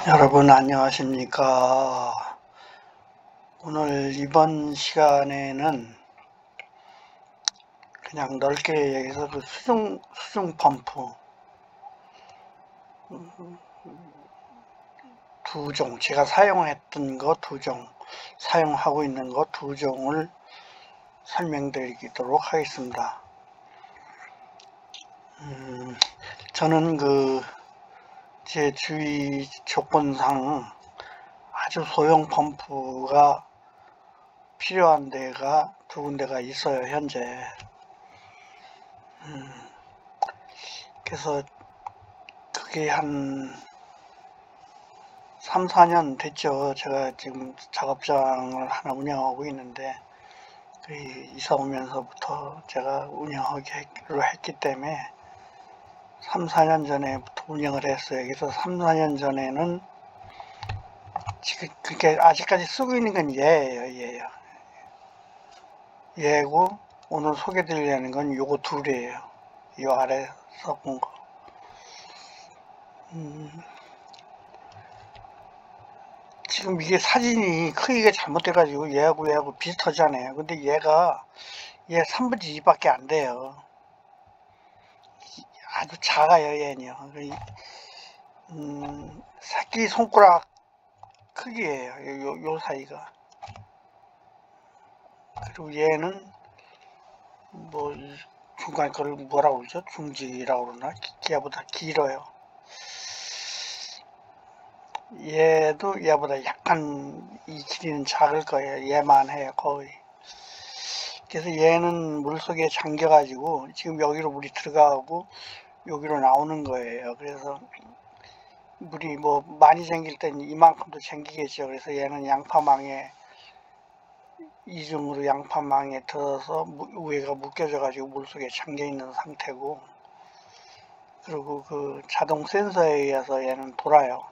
여러분 안녕하십니까. 오늘 이번 시간에는 그냥 넓게 얘기해서 그 수중 펌프 두 종, 제가 사용했던 거 두 종, 사용하고 있는 거 두 종을 설명드리도록 하겠습니다. 저는 제 주위 조건상 아주 소형 펌프가 필요한 데가 두 군데가 있어요, 현재. 그래서 그게 한 3, 4년 됐죠. 제가 지금 작업장을 하나 운영하고 있는데, 이사 오면서부터 제가 운영하기로 했기 때문에 3, 4년 전에부터 운영을 했어요. 그래서 3, 4년 전에는 지금 그게 아직까지 쓰고 있는 건 얘예요. 얘고 오늘 소개드리려는 건 요거 둘이에요. 이 아래 써본 거. 지금 이게 사진이 크기가 잘못돼가지고 얘하고 비슷하잖아요. 근데 얘 3분의 2밖에 안 돼요. 아주 작아요, 얘는요. 새끼 손가락 크기예요, 요 사이가. 그리고 얘는 뭐 중간 거를 뭐라고 그러죠? 중지라고 그러나? 얘보다 길어요. 얘도 얘보다 약간 이 길이는 작을 거예요. 얘만 해요, 거의. 그래서 얘는 물속에 잠겨가지고 지금 여기로 물이 들어가고 여기로 나오는 거예요. 그래서 물이 뭐 많이 잠길 땐 이만큼도 잠기겠죠. 그래서 얘는 양파망에 이중으로 양파망에 들어서 위에가 묶여져 가지고 물속에 잠겨 있는 상태고, 그리고 그 자동 센서에 의해서 얘는 돌아요.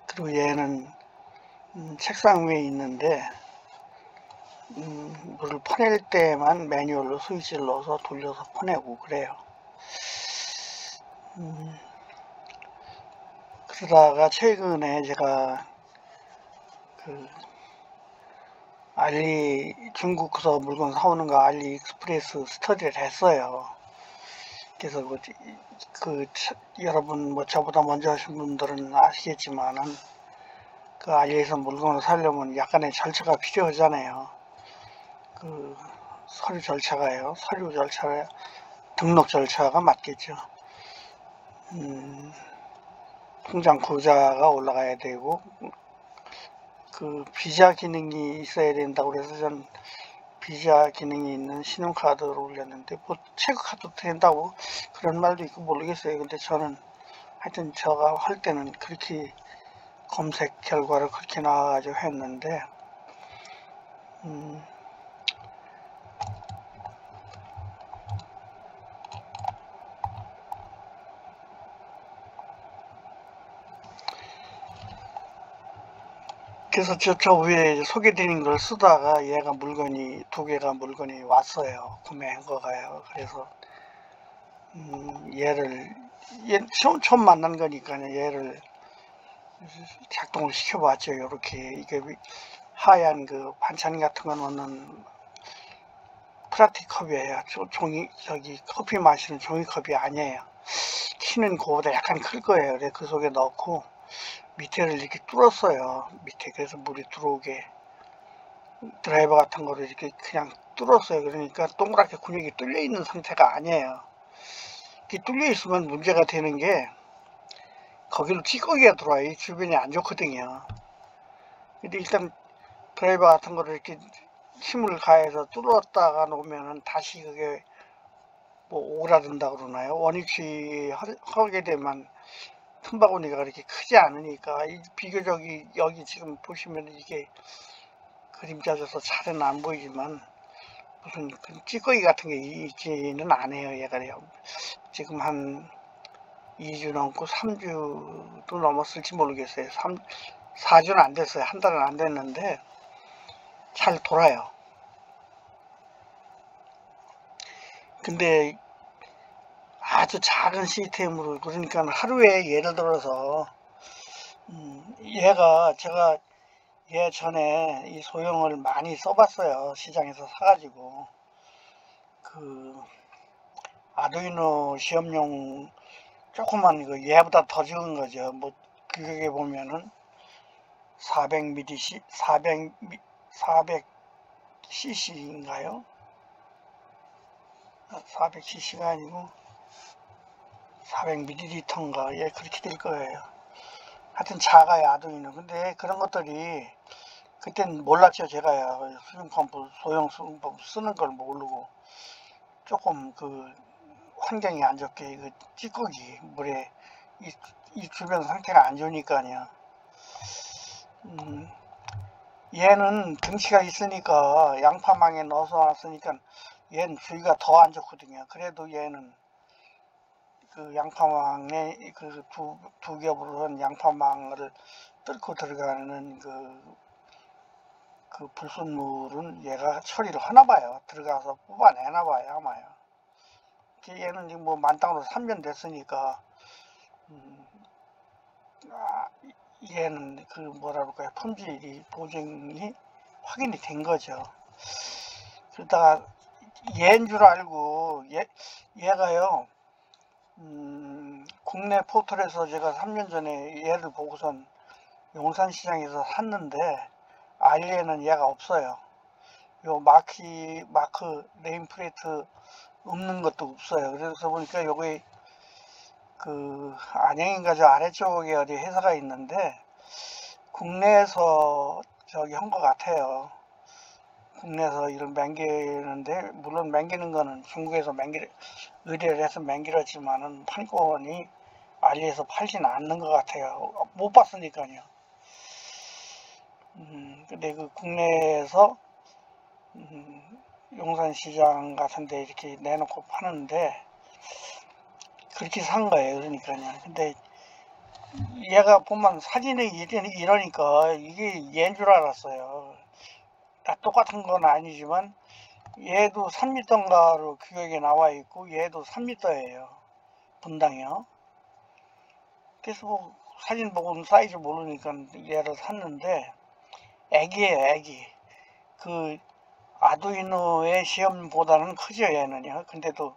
그리고 얘는 책상 위에 있는데 물을 퍼낼 때만 매뉴얼로 스위치를 넣어서 돌려서 퍼내고 그래요. 그러다가 최근에 제가 중국에서 물건 사오는 거 알리익스프레스 스터디를 했어요. 그래서 여러분 뭐 저보다 먼저 하신 분들은 아시겠지만은 그 알리에서 물건을 사려면 약간의 절차가 필요하잖아요. 서류 절차가요. 등록 절차가 맞겠죠. 통장 구자가 올라가야 되고, 비자 기능이 있어야 된다고 그래서 전 비자 기능이 있는 신용카드를 올렸는데, 뭐 체크카드도 된다고 그런 말도 있고 모르겠어요. 근데 저는 하여튼 제가 할 때는 그렇게 검색 결과를 그렇게 나와가지고 했는데, 그래서 저 위에 소개드린 걸 쓰다가 두 개가 물건이 왔어요. 구매한 거가요. 그래서 얘 처음 만난 거니까요. 얘를 작동을 시켜봤죠. 이렇게 이게 하얀 그 반찬 같은 거 넣는 플라스틱 컵이에요. 커피 마시는 종이컵이 아니에요. 키는 그거보다 약간 클 거예요. 그래서 그 속에 넣고 밑에를 이렇게 뚫었어요. 밑에. 그래서 물이 들어오게 드라이버 같은 거를 이렇게 그냥 뚫었어요. 그러니까 동그랗게 근육이 뚫려 있는 상태가 아니에요. 이렇게 뚫려 있으면 문제가 되는 게 거기로 찌꺼기가 들어와요. 이 주변이 안 좋거든요. 근데 일단 드라이버 같은 거를 이렇게 힘을 가해서 뚫었다가 놓으면은 다시 그게 뭐 오그라든다 그러나요? 원위치 하게 되면 틈바구니가 그렇게 크지 않으니까 비교적 여기 지금 보시면 이게 그림자져서 잘은 안 보이지만 무슨 찌꺼기 같은 게 있지는 않아요. 얘가 지금 한 2주 넘고 3주도 넘었을지 모르겠어요. 4주는 안 됐어요. 한 달은 안 됐는데 잘 돌아요. 근데 아주 작은 시스템으로, 그러니까 하루에 예를 들어서 얘가 제가 얘 전에 이 소형을 많이 써봤어요. 시장에서 사가지고 그 아두이노 시험용 조그만 그 얘보다 더 적은 거죠. 뭐 규격에 보면은 400ml, 400cc인가요? 400cc가 아니고 400ml인가, 예, 그렇게 될 거예요. 하여튼 작아요, 아두이노. 근데 그런 것들이 그땐 몰랐죠, 제가요. 수중펌프, 소형 수중펌프 쓰는 걸 모르고 조금 그 환경이 안 좋게 그 찌꺼기 물에 이 주변 상태가 안 좋으니까요. 얘는 등치가 있으니까 양파망에 넣어서 놨으니까 얘는 주위가 더 안 좋거든요. 그래도 얘는 그 양파망에 그 두 겹으로 한 양파망을 뚫고 들어가는 그 불순물은 얘가 처리를 하나 봐요. 들어가서 뽑아내나 봐요, 아마요. 얘는 지금 뭐 만땅으로 3년 됐으니까 얘는 그 뭐라 그럴까요, 품질이 보증이 확인이 된 거죠. 그러다가 얘인 줄 알고 얘가요, 국내 포털에서 제가 3년 전에 얘를 보고선 용산시장에서 샀는데 알리에는 얘가 없어요. 요 마크 네임플레이트 없는 것도 없어요. 그래서 보니까 여기 그 안양인가 저 아래쪽에 어디 회사가 있는데 국내에서 저기 한 것 같아요. 국내에서 이런 맹기는데, 물론 맹기는 거는 중국에서 의뢰를 해서 맹기렸지만은 판권이 알리에서 팔지는 않는 것 같아요. 못 봤으니까요. 근데 그 국내에서 용산시장 같은데 이렇게 내놓고 파는데 그렇게 산 거예요. 그러니까요. 근데 얘가 보면 사진에 이러니까 이게 얘인 줄 알았어요. 다 똑같은 건 아니지만 얘도 3m인가로 규격에 나와 있고 얘도 3m예요. 분당이요. 그래서 뭐 사진 보고 사이즈 모르니까 얘를 샀는데 애기예요, 애기. 그 아두이노의 시험보다는 크죠, 얘는요. 근데도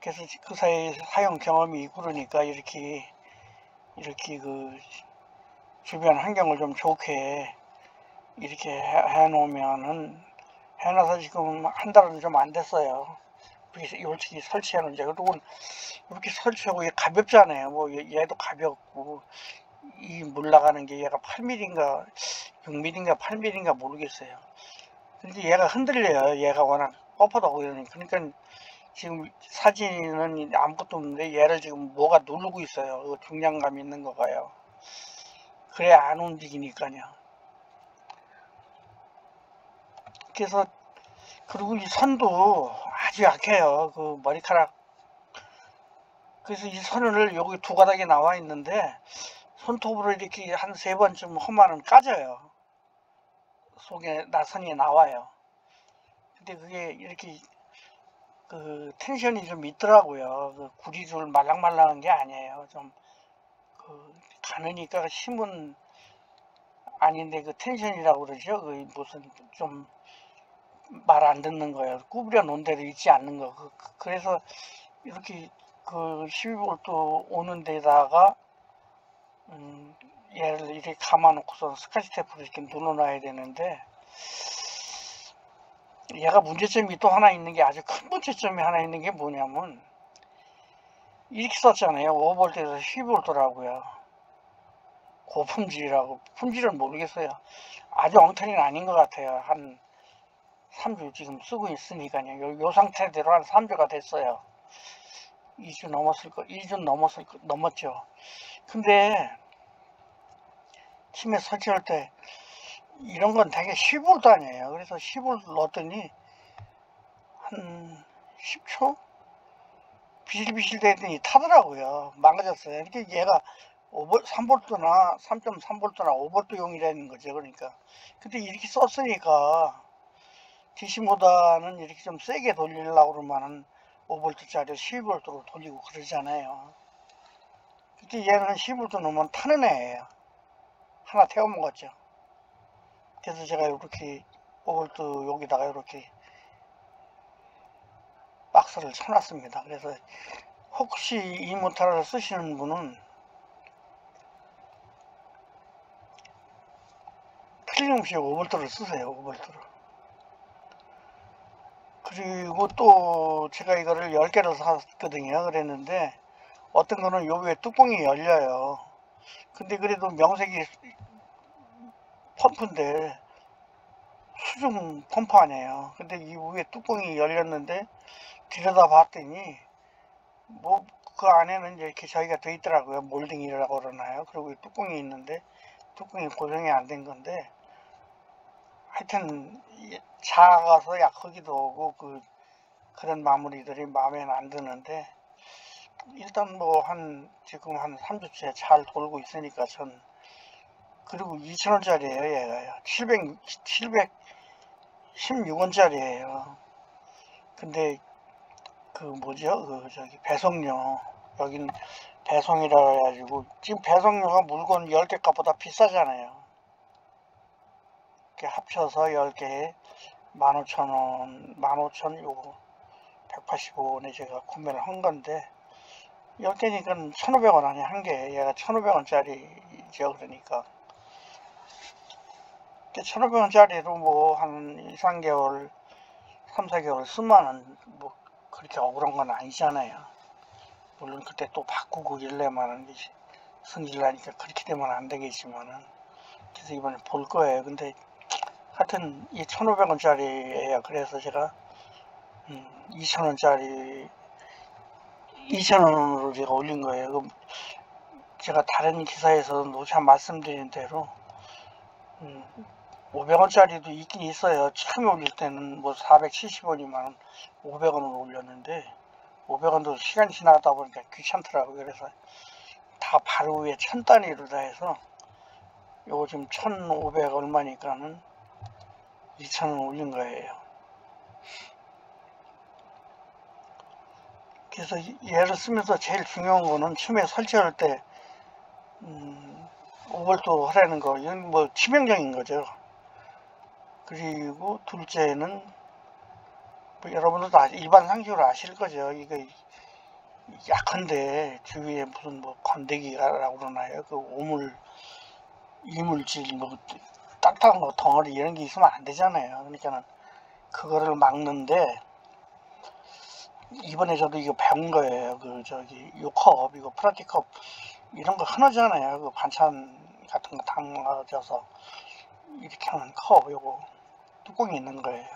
그래서 그 사이 사용 경험이 있고 그러니까 이렇게 그 주변 환경을 좀 좋게 이렇게 해놓으면은, 해놔서 지금 한 달은 좀 안 됐어요. 솔직히 설치해놓은 지. 그리고 이렇게 설치하고 가볍잖아요. 뭐 얘도 가볍고 이 물 나가는 게 얘가 8mm인가 6mm인가 8mm인가 모르겠어요. 근데 얘가 흔들려요. 얘가 워낙 뻣뻣하고 이러니까. 그러니까 지금 사진은 아무것도 없는데 얘를 지금 뭐가 누르고 있어요. 중량감 있는 거가요. 그래 안 움직이니까요. 그래서 그리고 이 선도 아주 약해요. 그 머리카락. 그래서 이 선을 여기 두 가닥이 나와 있는데 손톱으로 이렇게 한 3번쯤 하면은 까져요. 속에 나선이 나와요. 근데 그게 이렇게 그 텐션이 좀 있더라고요. 그 구리줄 말랑말랑한 게 아니에요. 좀 그 가느니까 힘은 아닌데 그 텐션이라고 그러죠. 그 무슨 좀 말 안 듣는 거예요. 구부려 놓은 대로 있지 않는 거. 그래서 이렇게 그 12V 오는 데다가 얘를 이렇게 감아놓고서 스카치 테이프로 이렇게 눌러놔야 되는데, 얘가 문제점이 또 하나 있는 게, 아주 큰 문제점이 하나 있는 게 뭐냐면 이렇게 썼잖아요. 5V에서 12V라고요. 고품질이라고. 품질은 모르겠어요. 아주 엉터리는 아닌 것 같아요. 한 3주 지금 쓰고 있으니까요. 요 상태대로 한 3주가 됐어요. 2주 넘었죠. 근데 팀에 설치할 때 이런 건 되게 10V 아니에요. 그래서 10V 넣었더니 한 10초? 비실비실 되더니 타더라고요. 망가졌어요. 이렇게 얘가 3V나 3.3V나 5V용이라는 거죠. 그러니까. 근데 이렇게 썼으니까 DC보다는 이렇게 좀 세게 돌리려고 그러면은 5V짜리 12V로 돌리고 그러잖아요. 근데 얘는 한 12V 넘으면 타는 애예요. 하나 태워 먹었죠. 그래서 제가 이렇게 5V 여기다가 이렇게 박스를 쳐놨습니다. 그래서 혹시 이 모터를 쓰시는 분은 틀림없이 5V를 쓰세요. 5V를. 그리고 또 제가 이거를 10개를 샀거든요. 그랬는데 어떤 거는 요 위에 뚜껑이 열려요. 근데 그래도 명색이 펌프인데 수중 펌프 아니에요. 근데 이 위에 뚜껑이 열렸는데 들여다 봤더니 뭐 그 안에는 이렇게 저희가 돼 있더라고요. 몰딩이라고 그러나요? 그리고 뚜껑이 있는데 뚜껑이 고정이 안 된 건데 하여튼 작아서 약하기도 하고 그런 마무리들이 마음에 안 드는데 일단 뭐 지금 한 3주째 잘 돌고 있으니까 전. 그리고 2,000원짜리예요 얘가요. 716원짜리예요. 근데 그 뭐죠? 저기 배송료, 여긴 배송이라 해가지고 지금 배송료가 물건 10개 값보다 비싸잖아요. 이렇게 합쳐서 10개에 15,000원, 15,000 요거 185원에 제가 구매를 한 건데 10개니까 1,500원 아니야 한 개. 얘가 1,500원짜리죠. 그러니까 1,500원짜리로 뭐 한 2, 3개월 3, 4개월 쓰면은 뭐 그렇게 억울한 건 아니잖아요. 물론 그때 또 바꾸고 일래만은 승질나니까 그렇게 되면 안 되겠지만은. 그래서 이번에 볼 거예요. 근데 하여튼 이 1,500원짜리예요. 그래서 제가 2,000원짜리 2,000원으로 제가 올린 거예요. 제가 다른 기사에서 노차 말씀드린 대로 500원짜리도 있긴 있어요. 처음에 올릴 때는 뭐 470원이면 500원을 올렸는데 500원도 시간이 지나다 보니까 귀찮더라고요. 그래서 다 바로 위에 1000단위로 다 해서 요거 지금 1,500 얼마니까는 2,000원 올린 거예요. 그래서 얘를 쓰면서 제일 중요한 거는 처음에 설치할 때 5V 하라는 거, 이건 뭐 치명적인 거죠. 그리고 둘째는 뭐 여러분들도 일반 상식으로 아실 거죠. 이거 약한데 주위에 무슨 뭐 건더기라고 그러나요? 그 이물질 뭐 딱딱한 거 덩어리 이런 게 있으면 안 되잖아요. 그러니까는 그거를 막는데 이번에 저도 이거 배운 거예요. 요 컵, 이거 플라스틱 컵 이런 거 흔하잖아요. 그 반찬 같은 거 담아져서 이렇게 하는 컵, 요거 뚜껑이 있는 거예요.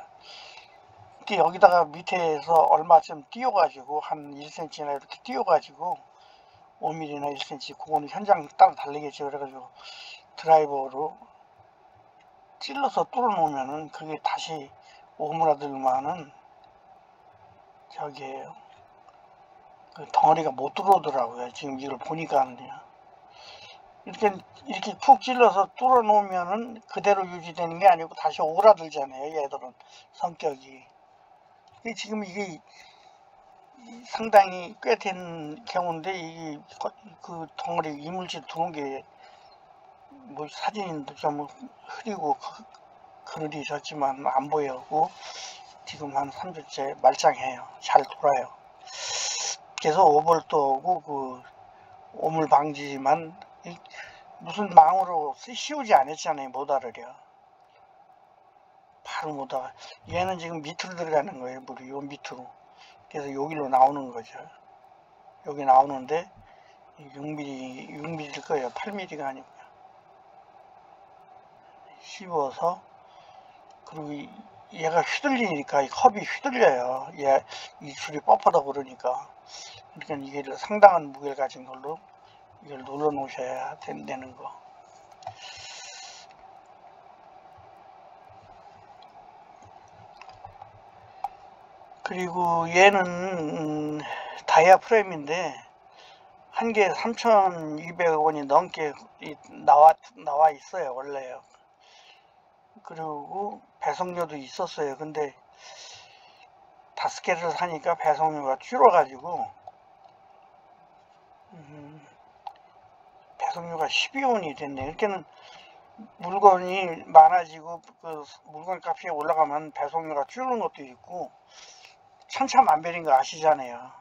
여기다가 밑에서 얼마쯤 띄워가지고 한 1cm나 이렇게 띄워가지고 5mm나 1cm, 그거는 현장 따라 다르겠죠. 그래가지고 드라이버로 찔러서 뚫어 놓으면은 그게 다시 오므라들면은 저기 그 덩어리가 못 들어오더라고요. 지금 이걸 보니까는요. 이렇게 푹 찔러서 뚫어 놓으면은 그대로 유지되는 게 아니고 다시 오그라들잖아요. 얘들은 성격이. 지금 이게 상당히 꽤 된 경우인데 그 덩어리 이물질 들어온 게 뭐 사진도 좀 흐리고 그늘이졌지만 안 보여고 지금 한 3주째 말짱해요. 잘 돌아요. 그래서 5V하고 그 오물 방지만 무슨 망으로 씌우지 않았잖아요. 모터를요. 바로 모터. 얘는 지금 밑으로 들어가는 거예요. 물이 요 밑으로. 그래서 여기로 나오는 거죠. 여기 나오는데 6mm일 거예요. 8mm가 아니고요. 씹어서 그리고 얘가 휘둘리니까 이 컵이 휘둘려요. 이 줄이 뻣뻣하고 그러니까 이게 상당한 무게를 가진 걸로 이걸 눌러 놓으셔야 된다는 거. 그리고 얘는 다이아프램인데 한 개에 3,200원이 넘게 나와 있어요. 원래요. 그리고 배송료도 있었어요. 근데 5개를 사니까 배송료가 줄어가지고 배송료가 12원이 됐네. 이렇게는 물건이 많아지고 그 물건 값이 올라가면 배송료가 줄는 것도 있고 천차만별인 거 아시잖아요.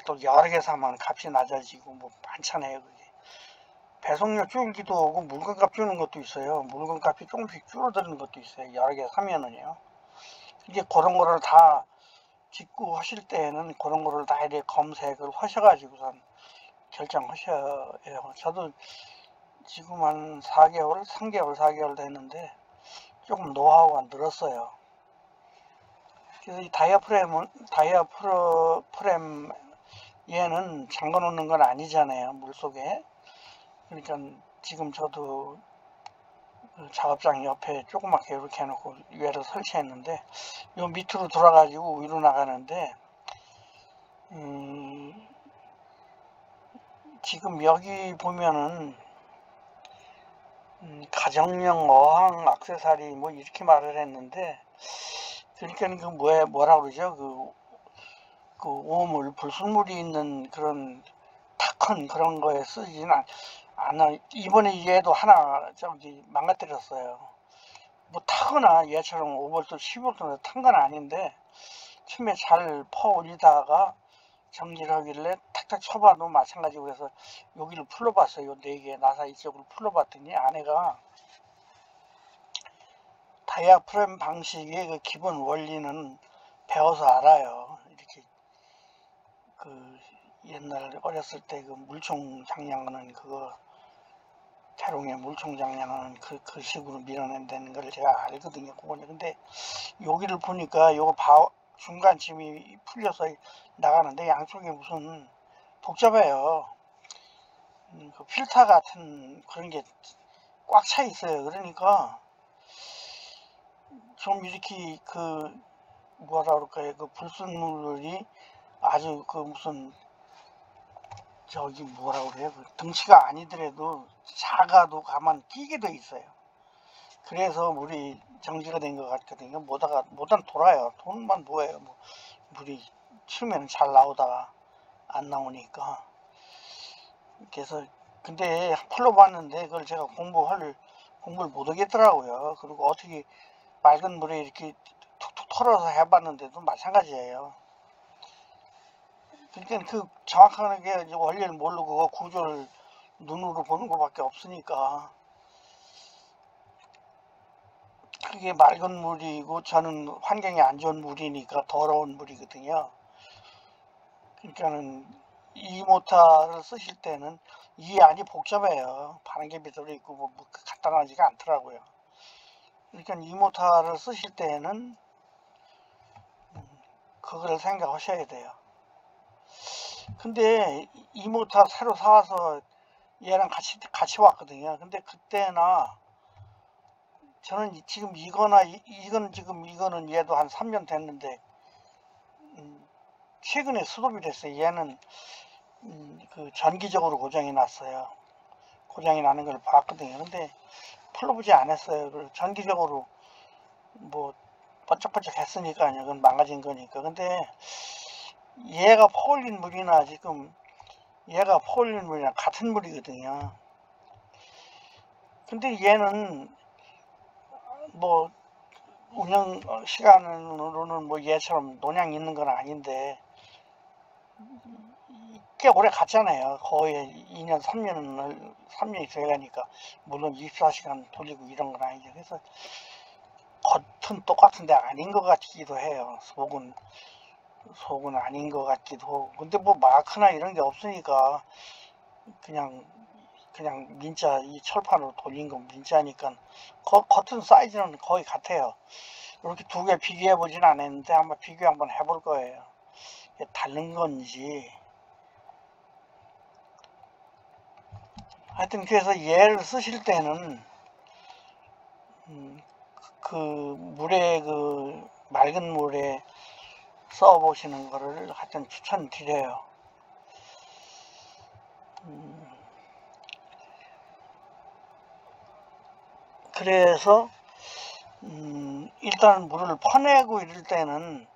또 여러 개 사면 값이 낮아지고 뭐 많잖아요. 그게. 배송료 줄기도 하고 물건값 주는 것도 있어요. 물건값이 조금씩 줄어드는 것도 있어요. 여러 개 사면은요. 이게 그런 거를 다 짓고 하실 때에는 그런 거를 다 이렇게 검색을 하셔가지고선 결정하셔야 해요. 저도 지금 한 4개월, 3개월, 4개월 됐는데 조금 노하우가 늘었어요. 그래서 이 다이아프램 얘는 잠궈 놓는 건 아니잖아요. 물속에. 그러니까 지금 저도 작업장 옆에 조그맣게 이렇게 해놓고 위에를 설치했는데 요 밑으로 돌아가지고 위로 나가는데 지금 여기 보면은 가정용 어항 액세서리 뭐 이렇게 말을 했는데 그러니까 그 뭐라 그러죠? 그 오물 불순물이 있는 그런 탁한 그런 거에 쓰지는 않아. 이번에 얘도 하나 저기 망가뜨렸어요. 뭐 타거나 얘처럼 5V, 10V 탄 건 아닌데 처음에 잘 퍼 올리다가 정지를 하길래 탁탁 쳐봐도 마찬가지고 그래서 여기를 풀러봤어요. 4개 나사 이쪽으로 풀러봤더니 아내가 다이아프램 방식의 그 기본 원리는 배워서 알아요. 이렇게 그 옛날 어렸을 때 그 물총 장량하는 그거 태롱에 물총 장량하는 그 식으로 밀어낸다는 걸 제가 알거든요. 그거는 근데 여기를 보니까 요거 중간쯤이 풀려서 나가는데 양쪽에 무슨 복잡해요. 그 필터 같은 그런 게 꽉 차 있어요. 그러니까 좀 이렇게 그 뭐라 그럴까요? 그 불순물이 아주 그 무슨 저기 뭐라 그래요? 그 덩치가 아니더라도 작아도 가만 끼게 돼 있어요. 그래서 물이 정지가 된 것 같거든요. 못한 돌아요. 돈만 뭐예요? 뭐 물이 치우면 잘 나오다가 안 나오니까. 그래서 근데 풀러봤는데 그걸 제가 공부를 못 하겠더라고요. 그리고 어떻게 맑은 물에 이렇게 툭툭 털어서 해봤는데도 마찬가지예요. 그러니까 그 정확하게 원리를 모르고 구조를 눈으로 보는 것밖에 없으니까 그게 맑은 물이고 저는 환경이 안 좋은 물이니까 더러운 물이거든요. 그러니까는 이 모터를 쓰실 때는 이 안이 복잡해요. 반응개비 들어있고 뭐 간단하지가 않더라고요. 그러니까 이 모터를 쓰실 때는 그거를 생각하셔야 돼요. 근데 이 모터 새로 사와서 얘랑 같이 왔거든요. 근데 그때나 저는 지금 이거는 얘도 한 3년 됐는데 최근에 수급이 됐어요. 얘는 그 전기적으로 고장이 났어요. 고장이 나는 걸 봤거든요. 근데 풀어보지 않았어요. 전기적으로 뭐 번쩍번쩍 했으니까요. 그건 망가진 거니까. 근데 얘가 퍼올린 물이나 지금 얘가 퍼올린 물이랑 같은 물이거든요. 근데 얘는 뭐 운영 시간으로는 뭐 얘처럼 논양 있는 건 아닌데 꽤 오래 갔잖아요. 거의 2년, 3년이 돼가니까. 물론 24시간 돌리고 이런 건 아니죠. 그래서 겉은 똑같은데 아닌 것 같기도 해요. 속은 아닌 것 같기도 하고. 근데 뭐 마크나 이런 게 없으니까 그냥 민자 이 철판으로 돌린 건 민자니까 겉은 사이즈는 거의 같아요. 이렇게 두 개 비교해 보진 않았는데 한번 비교 한번 해볼 거예요. 다른 건지. 하여튼 그래서 얘를 쓰실 때는 그 물에 그 맑은 물에 써 보시는 거를 하여튼 추천드려요. 그래서 일단 물을 퍼내고 이럴 때는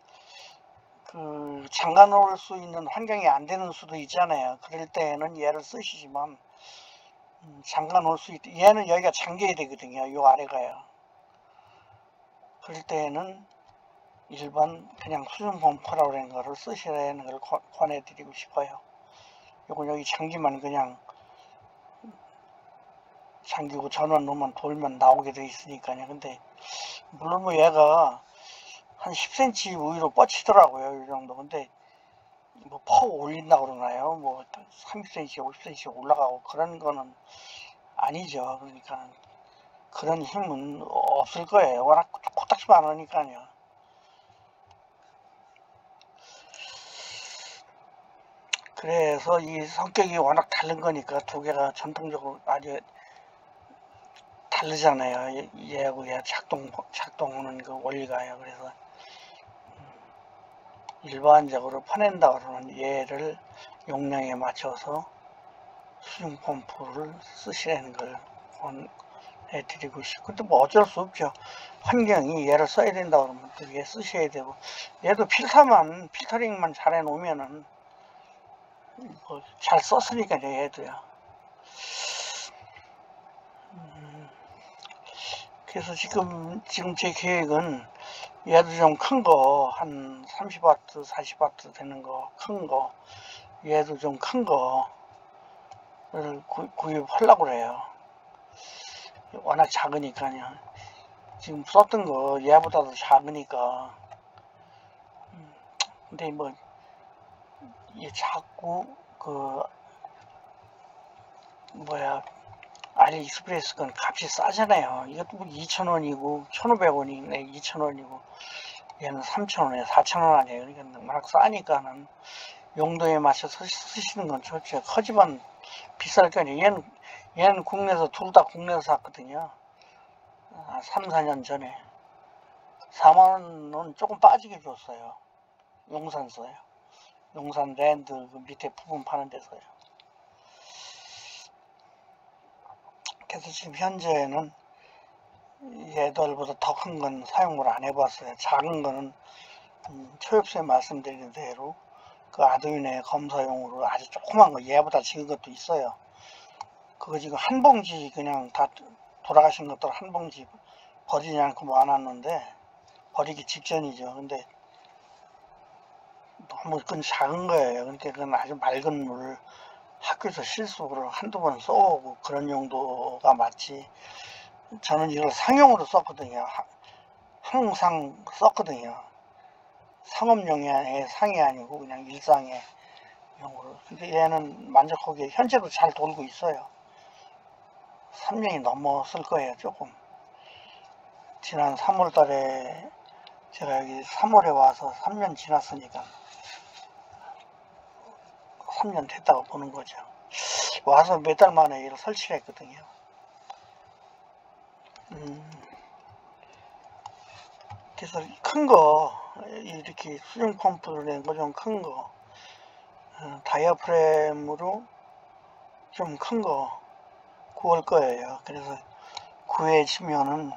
잠가 놓을 수 있는 환경이 안 되는 수도 있잖아요. 그럴 때에는 얘를 쓰시지만, 잠가 놓을 수 있다. 얘는 여기가 잠겨야 되거든요. 요 아래가요. 그럴 때에는 일반 그냥 수중 펌프라고 하는 거를 쓰시라는 걸 권해드리고 싶어요. 요건 여기 잠기만 그냥 잠기고 전원 놓으면 돌면 나오게 돼 있으니까요. 근데 물론 뭐 얘가 한 10cm 위로 뻗치더라고요. 이 정도. 근데 뭐 퍼 올린다 그러나요? 뭐 30cm, 50cm 올라가고 그런 거는 아니죠. 그러니까 그런 힘은 없을 거예요. 워낙 코딱지만 하니까요. 그래서 이 성격이 워낙 다른 거니까 두 개가 전통적으로 아주 다르잖아요. 얘하고 얘 작동하는 그 원리가요. 그래서 일반적으로 퍼낸다 그러면 얘를 용량에 맞춰서 수중 펌프를 쓰시라는 걸 권해드리고 싶고, 근데 뭐 어쩔 수 없죠. 환경이 얘를 써야 된다 그러면 또 얘 쓰셔야 되고, 얘도 필터링만 잘 해놓으면은 뭐 잘 썼으니까 얘도요. 그래서 지금 제 계획은 얘도 좀 큰 거, 한 30W, 40W 되는 거, 큰 거, 얘도 좀 큰 거를 구입하려고 해요. 워낙 작으니까요. 지금 썼던 거 얘보다도 작으니까. 근데 뭐, 이게 자꾸, 알리익스프레스 건 값이 싸잖아요. 이것도 2,000원이고, 1,500원이네, 2,000원이고, 얘는 3,000원에 4,000원 아니에요. 그러니까 워낙 싸니까는 용도에 맞춰서 쓰시는 건 좋죠. 커지만 비쌀 거 아니에요. 얘는 국내에서, 둘 다 국내에서 샀거든요. 3, 4년 전에. 4만원은 조금 빠지게 줬어요. 용산서요. 용산 랜드 그 밑에 부분 파는 데서요. 그래서 지금 현재는 얘들보다 더 큰 건 사용을 안 해봤어요. 작은 거는 초엽수에 말씀드린 대로 그 아두이노 검사용으로 아주 조그만 거, 얘보다 작은 것도 있어요. 그거 지금 한 봉지 그냥 다 돌아가신 것들 한 봉지 버리지 않고 모아놨는데, 버리기 직전이죠. 근데 너무 그건 작은 거예요. 그러니까 그건 아주 맑은 물, 학교에서 실습으로 한두 번 써보고 그런 용도가 맞지. 저는 이걸 상용으로 썼거든요. 항상 썼거든요. 상업용의 상이 아니고 그냥 일상의 용으로. 근데 얘는 만족하게 현재도 잘 돌고 있어요. 3년이 넘었을 거예요. 조금. 지난 3월 달에 제가 여기 3월에 와서 3년 지났으니까 3년 됐다고 보는 거죠. 와서 몇 달 만에 이를 설치를 했거든요. 그래서 큰 거, 이렇게 수중 펌프를 낸 거 좀 큰 거, 다이어프램으로 좀 큰 거 구할 거예요. 그래서 구해지면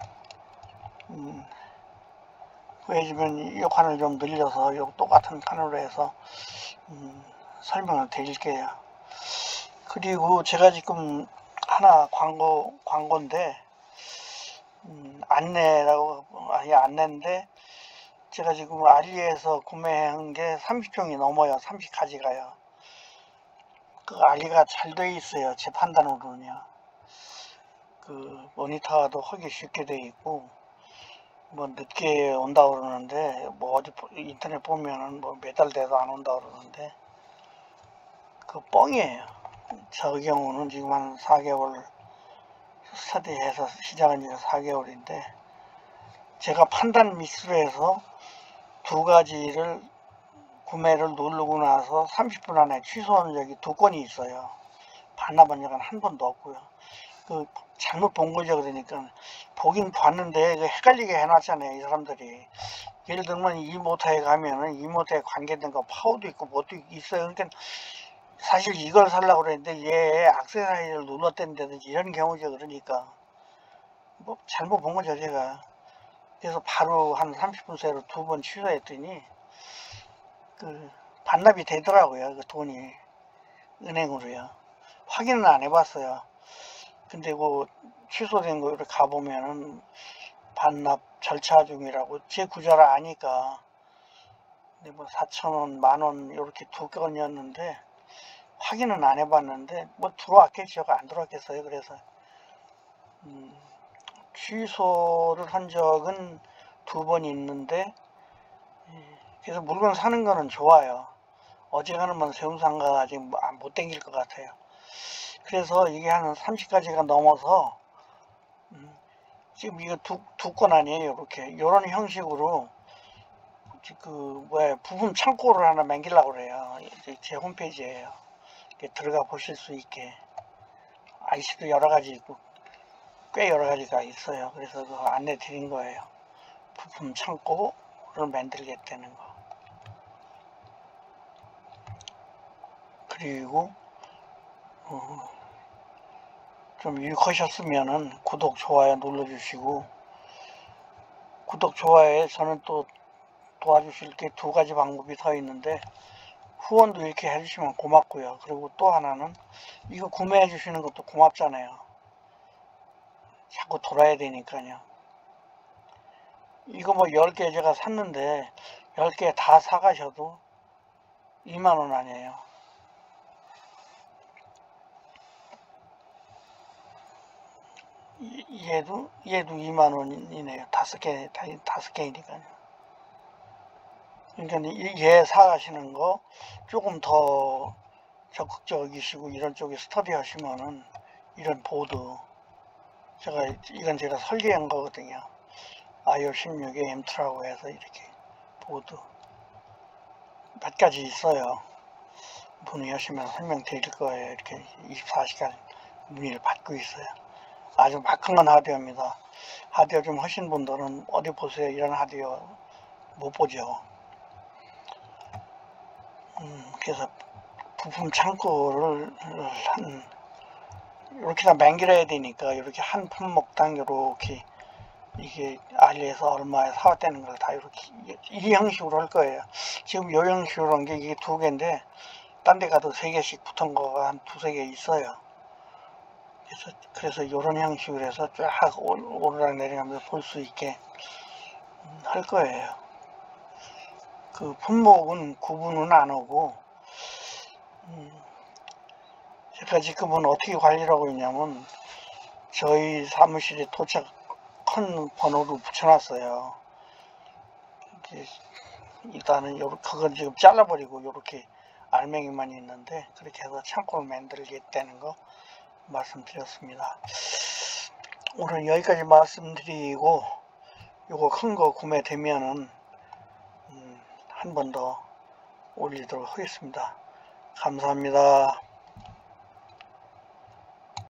이 칸을 좀 늘려서 요 똑같은 칸으로 해서 설명을 드릴게요. 그리고 제가 지금 하나 광고인데, 안내인데, 제가 지금 알리에서 구매한 게 30종이 넘어요. 30가지가요. 그 알리가 잘 돼 있어요. 제 판단으로는요. 그 모니터도 하기 쉽게 돼 있고, 뭐 늦게 온다 그러는데, 뭐 어디 인터넷 보면은 뭐 몇 달 돼도 안 온다 그러는데, 그 뻥이에요. 저 경우는 지금 한 4개월 스타디해서 시작한 지가 4개월인데, 제가 판단 미스로 해서 두 가지를 구매를 누르고 나서 30분 안에 취소한 적이 2건이 있어요. 반납한 적은 한 번도 없고요. 그 잘못 본 거죠. 그러니까 보긴 봤는데 그 헷갈리게 해놨잖아요. 이 사람들이. 예를 들면 이모터에 가면은 이모터에 관계된 거 파워도 있고 뭐도 있어요. 그러니까 사실 이걸 살려고 그랬는데 얘 액세서리를 눌렀댔는데든지 이런 경우죠. 그러니까 뭐 잘못 본 거죠 제가. 그래서 바로 한 30분 새로 2번 취소했더니 그 반납이 되더라고요. 그 돈이 은행으로요. 확인은 안 해봤어요. 근데 그 취소된 거 이렇게 가보면은 반납 절차 중이라고 제 구좌를 아니까. 근데 뭐 4,000원, 10,000원 이렇게 두 건이었는데 확인은 안 해봤는데 뭐 들어왔겠죠. 안 들어왔겠어요. 그래서 취소를 한 적은 2번 있는데, 그래서 물건 사는 거는 좋아요. 어지간하면 세운상가가 아직 못 땡길 것 같아요. 그래서 이게 한 30가지가 넘어서 지금 이거 두 건 아니에요. 이렇게 이런 형식으로 그 뭐야 부품 창고를 하나 만들려고 그래요. 제 홈페이지에요. 들어가 보실 수 있게 IC도 여러 가지 있고 꽤 여러 가지가 있어요. 그래서 그 안내 드린 거예요. 부품 창고를 만들겠다는 거. 그리고 좀 유익하셨으면은 구독, 좋아요 눌러주시고, 구독, 좋아요에 저는 또 도와주실 게 2가지 방법이 더 있는데, 후원도 이렇게 해주시면 고맙고요. 그리고 또 하나는 이거 구매해 주시는 것도 고맙잖아요. 자꾸 돌아야 되니까요. 이거 뭐 10개 제가 샀는데 10개 다 사가셔도 2만원 아니에요. 얘도 2만원이네요. 5개니까요. 그러니까 얘 사가시는 거 조금 더 적극적이시고 이런 쪽에 스터디 하시면은 이런 보드, 이건 제가 설계한 거거든요. IO16에 M2라고 해서 이렇게 보드 몇 가지 있어요. 문의하시면 설명드릴 거예요. 이렇게 24시간 문의를 받고 있어요. 아주 막강한 하드웨어입니다. 하드웨어 좀 하신 분들은 어디 보세요. 이런 하드웨어 못 보죠. 그래서 부품 창고를 이렇게 다 만들어야 되니까 이렇게 한 품목당 이렇게 이게 알리에서 얼마에 사왔다는 걸 다 이렇게 이 형식으로 할 거예요. 지금 요 형식으로 한 게 이게 2개인데 딴 데 가도 3개씩 붙은 거가 한 2-3개 있어요. 그래서 이런 형식으로 해서 쫙 오르락 내리가면서 볼 수 있게 할 거예요. 그 품목은 구분은 안 하고, 제가 지금은 어떻게 관리를 하고 있냐면 저희 사무실에 도착한 번호로 붙여놨어요. 일단은 그건 지금 잘라버리고 이렇게 알맹이만 있는데 그렇게 해서 창고를 만들겠다는 거 말씀드렸습니다. 오늘 여기까지 말씀드리고, 요거 큰 거 구매되면은 한 번 더 올리도록 하겠습니다. 감사합니다.